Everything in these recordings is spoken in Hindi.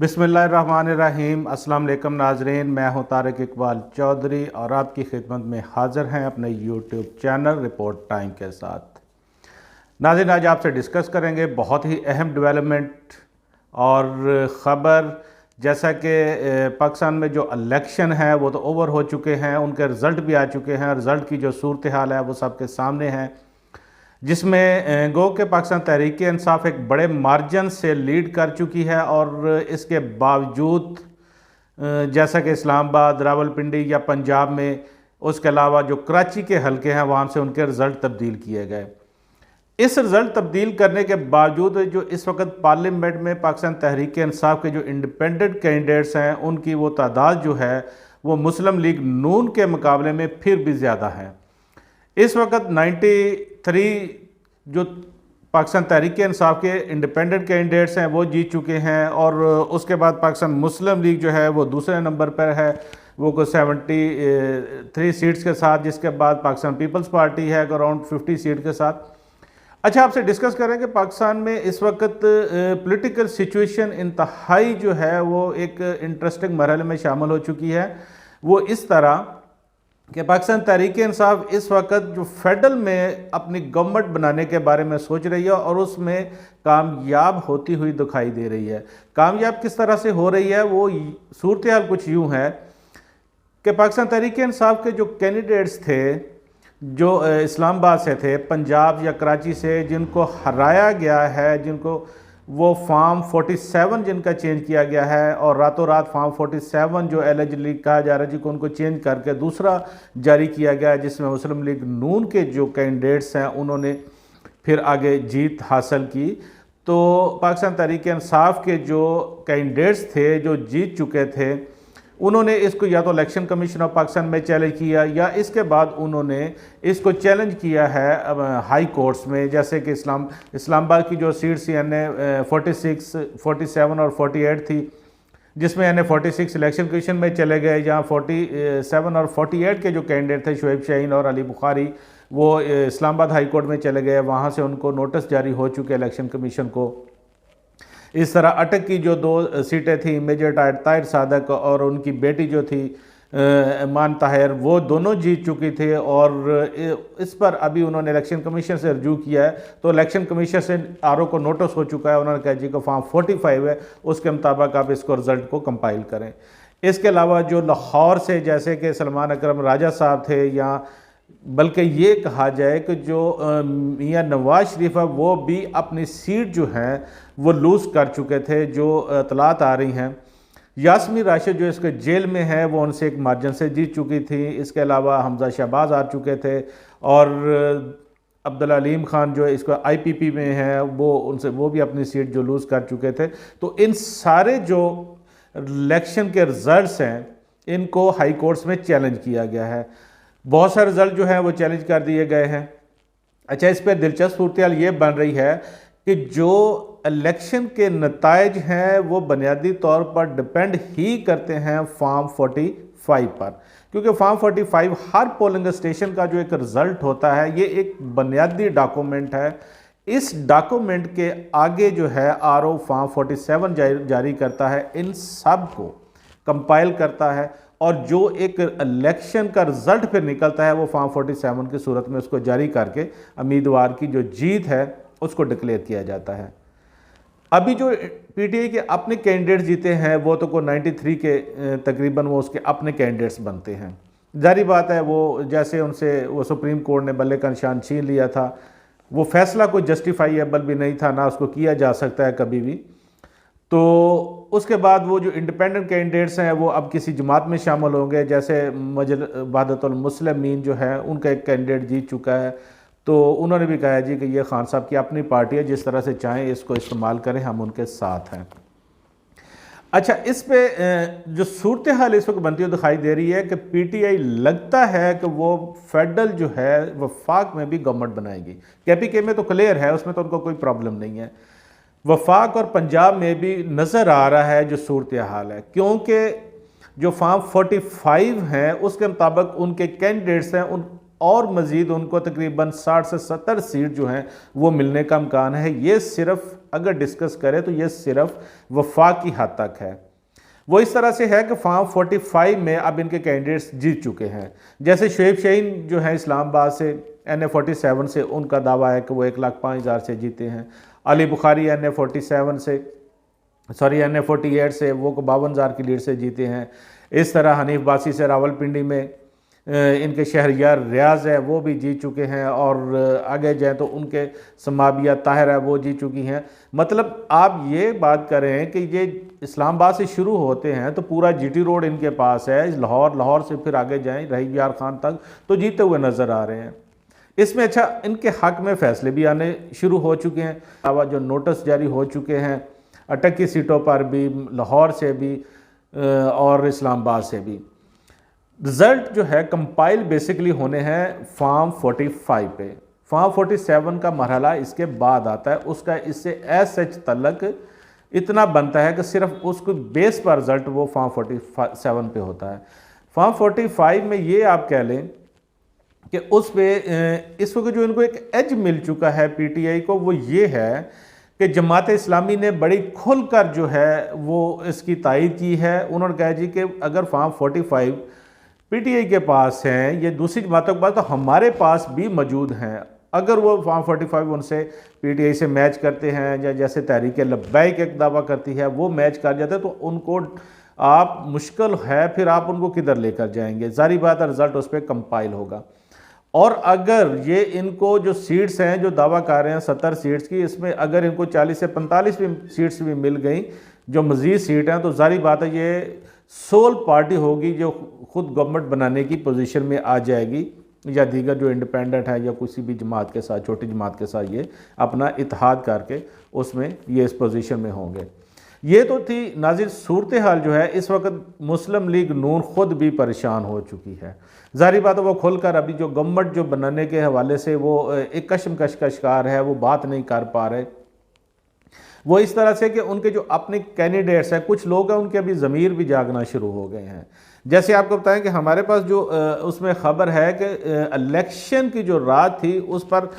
बिस्मिल्लाहिर्रहमानिर्रहीम। अस्सलाम वालेकुम नाजरीन, मैं हूं तारिक इकबाल चौधरी और आपकी खिदमत में हाज़िर हैं अपने यूट्यूब चैनल रिपोर्ट टाइम के साथ। नाज़रीन, आज आपसे डिस्कस करेंगे बहुत ही अहम डेवलपमेंट और ख़बर, जैसा कि पाकिस्तान में जो इलेक्शन है वो तो ओवर हो चुके हैं, उनके रिज़ल्ट भी आ चुके हैं। रिज़ल्ट की जो सूरत हाल है वो सबके सामने है, जिसमें गो के पाकिस्तान तहरीक इंसाफ एक बड़े मार्जिन से लीड कर चुकी है। और इसके बावजूद जैसा कि इस्लामाबाद, रावलपिंडी या पंजाब में, उसके अलावा जो कराची के हलके हैं वहाँ से उनके रिज़ल्ट तब्दील किए गए। इस रिज़ल्ट तब्दील करने के बावजूद जो इस वक्त पार्लियामेंट में पाकिस्तान तहरीक इंसाफ के जो इंडिपेंडेंट कैंडिडेट्स हैं उनकी वो तादाद जो है वो मुस्लिम लीग नून के मुकाबले में फिर भी ज़्यादा है। इस वक्त 93 जो पाकिस्तान तहरीक इंसाफ के इंडिपेंडेंट कैंडिडेट्स हैं वो जीत चुके हैं, और उसके बाद पाकिस्तान मुस्लिम लीग जो है वो दूसरे नंबर पर है, वो को 73 सीट्स के साथ, जिसके बाद पाकिस्तान पीपल्स पार्टी है अराउंड 50 सीट के साथ। अच्छा, आपसे डिस्कस करें कि पाकिस्तान में इस वक्त पॉलिटिकल सिचुएशन इंतहाई जो है वो एक इंटरेस्टिंग मरहले में शामिल हो चुकी है। वो इस तरह कि पाकिस्तान तहरीक इंसाफ इस वक्त जो फेडरल में अपनी गवर्नमेंट बनाने के बारे में सोच रही है और उसमें कामयाब होती हुई दिखाई दे रही है। कामयाब किस तरह से हो रही है, वो सूरत हाल कुछ यूँ है कि पाकिस्तान तहरीक इंसाफ के जो कैंडिडेट्स थे जो इस्लामाबाद से थे, पंजाब या कराची से, जिनको हराया गया है, जिनको वो फार्म 47 जिनका चेंज किया गया है, और रातों रात फार्म 47 जो एलिजिबली कहा जा रहा है जिनको उनको चेंज करके दूसरा जारी किया गया है, जिसमें मुस्लिम लीग नून के जो कैंडिडेट्स हैं उन्होंने फिर आगे जीत हासिल की। तो पाकिस्तान तहरीक इंसाफ के जो कैंडिडेट्स थे जो जीत चुके थे, उन्होंने इसको या तो इलेक्शन कमीशन ऑफ पाकिस्तान में चैलेंज किया या इसके बाद उन्होंने इसको चैलेंज किया है हाई कोर्ट्स में। जैसे कि इस्लामाबाद की जो सीट्स यानी 46, 47 और 48 थी, जिसमें यानी 46 इलेक्शन कमीशन में चले गए, जहाँ 47 और 48 के जो कैंडिडेट थे शुएब शाहीन और अली बुखारी, वो इस्लामाबाद हाई कोर्ट में चले गए। वहाँ से उनको नोटिस जारी हो चुके इलेक्शन कमीशन को। इस तरह अटक की जो 2 सीटें थी, मेजर ताहिर सादक और उनकी बेटी जो थी मान ताहिर, वो दोनों जीत चुकी थे। और इस पर अभी उन्होंने इलेक्शन कमीशन से रजू किया है, तो इलेक्शन कमीशन से आरओ को नोटिस हो चुका है। उन्होंने कहा जी को फॉर्म 45 है, उसके मुताबिक आप इसको रिज़ल्ट को कंपाइल करें। इसके अलावा जो लाहौर से जैसे कि सलमान अकरम राजा साहब थे, या बल्कि ये कहा जाए कि जो मियां नवाज शरीफ है वो भी अपनी सीट जो है वो लूज़ कर चुके थे। जो इतलात आ रही हैं, यास्मीन राशिद जो इसके जेल में है वो उनसे एक मार्जिन से जीत चुकी थी। इसके अलावा हमजा शहबाज आ चुके थे, और अब्दुल अलीम खान जो इसको आईपीपी में है वो भी अपनी सीट जो लूज़ कर चुके थे। तो इन सारे जो इलेक्शन के रिज़ल्ट्स हैं इनको हाई कोर्ट्स में चैलेंज किया गया है। बहुत सारे रिजल्ट जो हैं वो चैलेंज कर दिए गए हैं। अच्छा, इस पर दिलचस्प सूरत हाल ये बन रही है कि जो इलेक्शन के नताइज हैं वो बुनियादी तौर पर डिपेंड ही करते हैं फॉर्म 45 पर, क्योंकि फॉर्म 45 हर पोलिंग स्टेशन का जो एक रिज़ल्ट होता है ये एक बुनियादी डॉक्यूमेंट है। इस डॉक्यूमेंट के आगे जो है आरओ फॉर्म 47 जारी करता है, इन सब को कंपाइल करता है, और जो एक इलेक्शन का रिज़ल्ट फिर निकलता है वो फॉर्म 47 की सूरत में उसको जारी करके उम्मीदवार की जो जीत है उसको डिक्लेयर किया जाता है। अभी जो पीटीआई के अपने कैंडिडेट्स जीते हैं वो तो को 93 के तकरीबन वो उसके अपने कैंडिडेट्स बनते हैं। जारी बात है वो जैसे उनसे वो सुप्रीम कोर्ट ने बल्ले का निशान छीन लिया था, वो फैसला कोई जस्टिफाइएबल भी नहीं था, ना उसको किया जा सकता है कभी भी। तो उसके बाद वो जो इंडिपेंडेंट कैंडिडेट्स हैं वो अब किसी जमात में शामिल होंगे। जैसे वहदतुल मुस्लिमीन जो है उनका एक कैंडिडेट जीत चुका है, तो उन्होंने भी कहा जी कि ये खान साहब की अपनी पार्टी है, जिस तरह से चाहें इसको इस्तेमाल करें, हम उनके साथ हैं। अच्छा, इस पे जो सूरत हाल इस वक्त बनती हुई दिखाई दे रही है कि पीटीआई लगता है कि वो फेडरल जो है वफाक में भी गवर्नमेंट बनाएगी। केपीके में तो क्लियर है, उसमें तो उनको कोई प्रॉब्लम नहीं है। वफाक और पंजाब में भी नज़र आ रहा है जो सूरत हाल है, क्योंकि जो फॉर्म 45 हैं उसके मुताबिक उनके कैंडिडेट्स हैं उन और मज़ीद उनको तकरीबन 60 से 70 सीट जो हैं वो मिलने का इम्कान है। ये सिर्फ अगर डिस्कस करें तो ये सिर्फ वफाक की हद तक है। वो इस तरह से है कि फार्म 45 में अब इनके कैंडिडेट्स जीत चुके हैं। जैसे शुएब शाहीन जो है इस्लामाबाद से NA47 से, उनका दावा है कि वो 1,05,000 से जीते हैं। अली बुखारी NA48 से वो को 52,000 की लीड से जीते हैं। इस तरह हनीफ बासी से रावलपिंडी में इनके शहरियार रियाज है वो भी जीत चुके हैं, और आगे जाएँ तो उनके समाबिया ताहिर है वो जीत चुकी हैं। मतलब आप ये बात करें कि ये इस्लामाबाद से शुरू होते हैं तो पूरा GT रोड इनके पास है, लाहौर से फिर आगे जाएँ रहीम यार खान तक तो जीते हुए नज़र आ रहे हैं। इसमें अच्छा इनके हक में फ़ैसले भी आने शुरू हो चुके हैं। अलावा जो नोटिस जारी हो चुके हैं अटक की सीटों पर भी, लाहौर से भी और इस्लामाबाद से भी। रिज़ल्ट जो है कंपाइल बेसिकली होने हैं फार्म 45 पे। फार्म 47 का मरहला इसके बाद आता है, उसका इससे सच तलक इतना बनता है कि सिर्फ उसको बेस पर रिज़ल्ट वो फार्म 47 पे होता है। फार्म 45 में ये आप कह लें कि उस पे इस वक्त जो इनको एक एज मिल चुका है PTI को, वो ये है कि जमात इस्लामी ने बड़ी खुलकर जो है वो इसकी तायद की है। उन्होंने कहा जी कि अगर फार्म 45 PTI के पास हैं, ये दूसरी जमातों के पास, तो हमारे पास भी मौजूद हैं। अगर वो फार्म 45 उनसे PTI से मैच करते हैं, या जैसे तहरीक लब्बैक एक दावा करती है वो मैच कर जाते हैं, तो उनको आप मुश्किल है फिर आप उनको किधर लेकर जाएंगे। जारी बात है रिज़ल्ट उस पर कंपाइल होगा। और अगर ये इनको जो सीट्स हैं जो दावा कर रहे हैं 70 सीट्स की, इसमें अगर इनको 40 से 45 भी सीट्स भी मिल गई जो मज़ीद सीट हैं, तो जारी बात है ये सोल पार्टी होगी जो खुद गवर्नमेंट बनाने की पोजीशन में आ जाएगी, या दीगर जो इंडिपेंडेंट है या किसी भी जमात के साथ, छोटी जमात के साथ ये अपना इत्तेहाद करके उसमें ये इस पोजीशन में होंगे। ये तो थी नाज़िर सूरत हाल जो है। इस वक्त मुस्लिम लीग नून खुद भी परेशान हो चुकी है। ज़ाहिर बात है वो खुलकर अभी जो गवर्नमेंट जो बनाने के हवाले से वो एक कशमकश का शिकार है, वो बात नहीं कर पा रहे। वो इस तरह से कि उनके जो अपने कैंडिडेट्स हैं, कुछ लोग हैं उनके अभी ज़मीर भी जागना शुरू हो गए हैं। जैसे आपको बताएं कि हमारे पास जो उसमें ख़बर है कि इलेक्शन की जो रात थी उस पर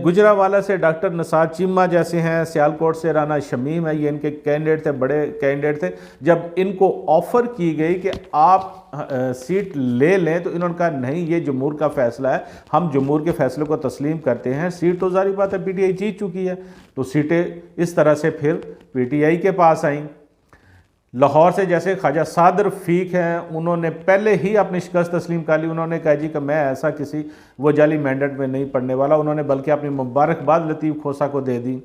गुजरावाला से डॉक्टर निसार चीमा जैसे हैं, सियालकोट से राना शमीम है, ये इनके कैंडिडेट थे, बड़े कैंडिडेट थे। जब इनको ऑफ़र की गई कि आप सीट ले लें तो इन्होंने कहा नहीं, ये जमहूर का फ़ैसला है, हम जमहूर के फ़ैसले को तस्लीम करते हैं। सीट तो ज़ाहिर बात है PTI जीत चुकी है, तो सीटें इस तरह से फिर PTI के पास आईं। लाहौर से जैसे ख्वाजा सादर फीक हैं, उन्होंने पहले ही अपनी शिकस्त तस्लीम कर ली। उन्होंने कहा जी कि मैं ऐसा किसी वो जाली मैंडेट में नहीं पढ़ने वाला। उन्होंने बल्कि अपनी मुबारकबाद लतीफ़ खोसा को दे दी।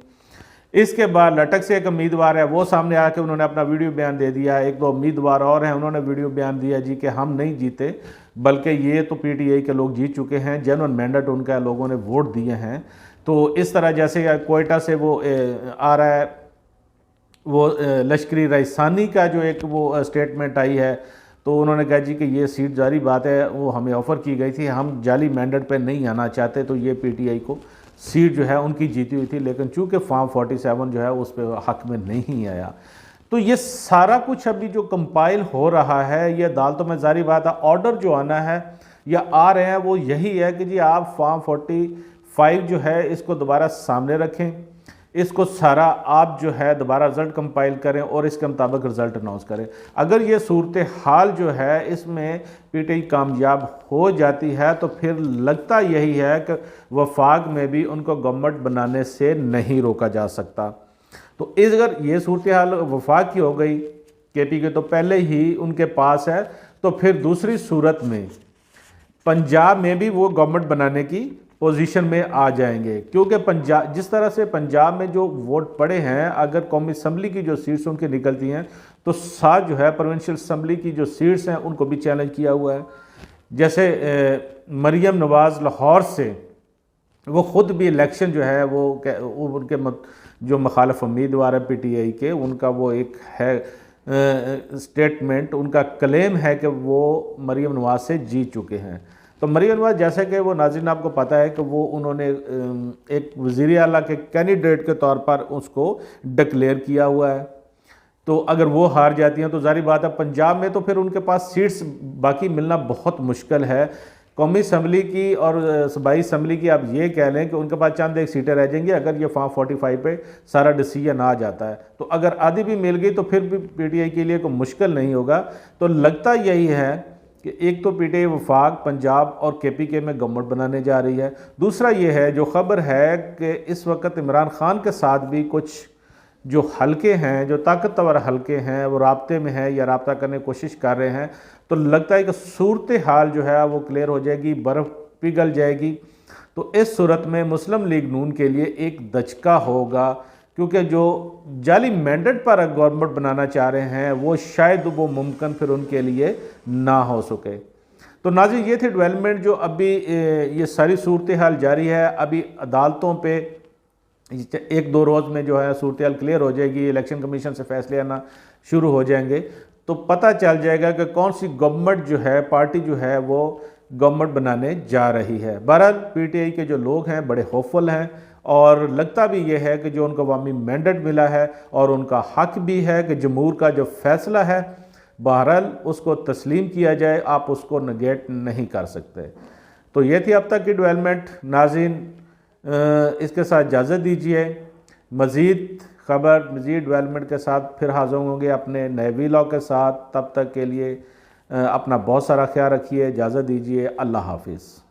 इसके बाद लटक से एक उम्मीदवार है, वो सामने आके उन्होंने अपना वीडियो बयान दे दिया। एक दो उम्मीदवार और हैं, उन्होंने वीडियो बयान दिया जी कि हम नहीं जीते, बल्कि ये तो PTI के लोग जीत चुके हैं, जेन्युइन मैंडेट उनका लोगों ने वोट दिए हैं। तो इस तरह जैसे कोयटा से वो आ रहा है, वो लश्करी रईसानी का जो एक वो स्टेटमेंट आई है, तो उन्होंने कहा जी कि ये सीट जारी बात है, वो हमें ऑफ़र की गई थी, हम जाली मैंडेट पे नहीं आना चाहते, तो ये PTI को सीट जो है उनकी जीती हुई थी। लेकिन चूँकि फार्म 47 जो है उस पर हक में नहीं आया, तो ये सारा कुछ अभी जो कंपाइल हो रहा है, ये अदालतों में जारी बात है। ऑर्डर जो आना है या आ रहे हैं वो यही है कि जी आप फार्म 45 जो है इसको दोबारा सामने रखें, इसको सारा आप जो है दोबारा रिज़ल्ट कंपाइल करें और इसके मुताबिक रिज़ल्ट अनाउंस करें। अगर ये सूरत हाल जो है इसमें PTI कामयाब हो जाती है तो फिर लगता यही है कि वफाक में भी उनको गवर्नमेंट बनाने से नहीं रोका जा सकता। तो इस अगर ये सूरत हाल वफाक की हो गई, KP के तो पहले ही उनके पास है, तो फिर दूसरी सूरत में पंजाब में भी वो गवर्नमेंट बनाने की पोजीशन में आ जाएंगे। क्योंकि पंजाब जिस तरह से पंजाब में जो वोट पड़े हैं, अगर कौमी असम्बली की जो सीट्स उनकी निकलती हैं तो 7 जो है प्रोविंशियल असम्बली की जो सीट्स हैं उनको भी चैलेंज किया हुआ है। जैसे मरियम नवाज़ लाहौर से, वो ख़ुद भी इलेक्शन जो है वो उनके जो मुखालिफ उम्मीदवार है PTI के, उनका वो एक है स्टेटमेंट, उनका क्लेम है कि वो मरियम नवाज़ से जीत चुके हैं। तो मरियम नवाज़ जैसे कि वो नाज़रीन आपको पता है कि वो उन्होंने एक वज़ीर आला के कैंडिडेट के तौर पर उसको डिक्लेयर किया हुआ है। तो अगर वो हार जाती हैं तो ज़ाहिर बात है पंजाब में तो फिर उनके पास सीट्स बाकी मिलना बहुत मुश्किल है, कौमी असम्बली की और सूबाई असम्बली की आप ये कह लें कि उनके पास चंद एक सीटें रह जाएंगी अगर ये फॉर्म 45 पे सारा डिसीजन आ जाता है। तो अगर आधी भी मिल गई तो फिर भी पीटीआई के लिए कोई मुश्किल नहीं होगा। तो लगता यही है कि एक तो पीटीआई वफाक पंजाब और केपीके में गवर्नमेंट बनाने जा रही है। दूसरा ये है जो ख़बर है कि इस वक्त इमरान खान के साथ भी कुछ जो हलके हैं, जो ताकतवर हलके हैं, वो राब्ते में हैं या राब्ता करने की कोशिश कर रहे हैं। तो लगता है कि सूरत हाल जो है वो क्लियर हो जाएगी, बर्फ़ पिघल जाएगी। तो इस सूरत में मुस्लिम लीग नून के लिए एक दचका होगा, क्योंकि जो जाली मैंडेट पर गवर्नमेंट बनाना चाह रहे हैं वो शायद वो मुमकिन फिर उनके लिए ना हो सके। तो नाज़रीन, ये थे डेवलपमेंट जो अभी ये सारी सूरत हाल जारी है। अभी अदालतों पे एक दो रोज़ में जो है सूरत हाल क्लियर हो जाएगी, इलेक्शन कमीशन से फैसले आना शुरू हो जाएंगे, तो पता चल जाएगा कि कौन सी गवर्नमेंट जो है, पार्टी जो है वो गवर्नमेंट बनाने जा रही है। बहरहाल पीटीआई के जो लोग हैं बड़े होपफुल हैं और लगता भी ये है कि जो उनको अवामी मैंडेट मिला है और उनका हक भी है कि जमहूर का जो फैसला है बहरहाल उसको तस्लीम किया जाए, आप उसको नेगेट नहीं कर सकते। तो ये थी अब तक की डेवलपमेंट। नाज़रीन, इसके साथ इजाज़त दीजिए। मज़ीद ख़बर, मज़ीद डेवलपमेंट के साथ फिर हाज़िर होंगे अपने नए वीलॉग के साथ। तब तक के लिए अपना बहुत सारा ख्याल रखिए। इजाज़त दीजिए। अल्लाह हाफिज़।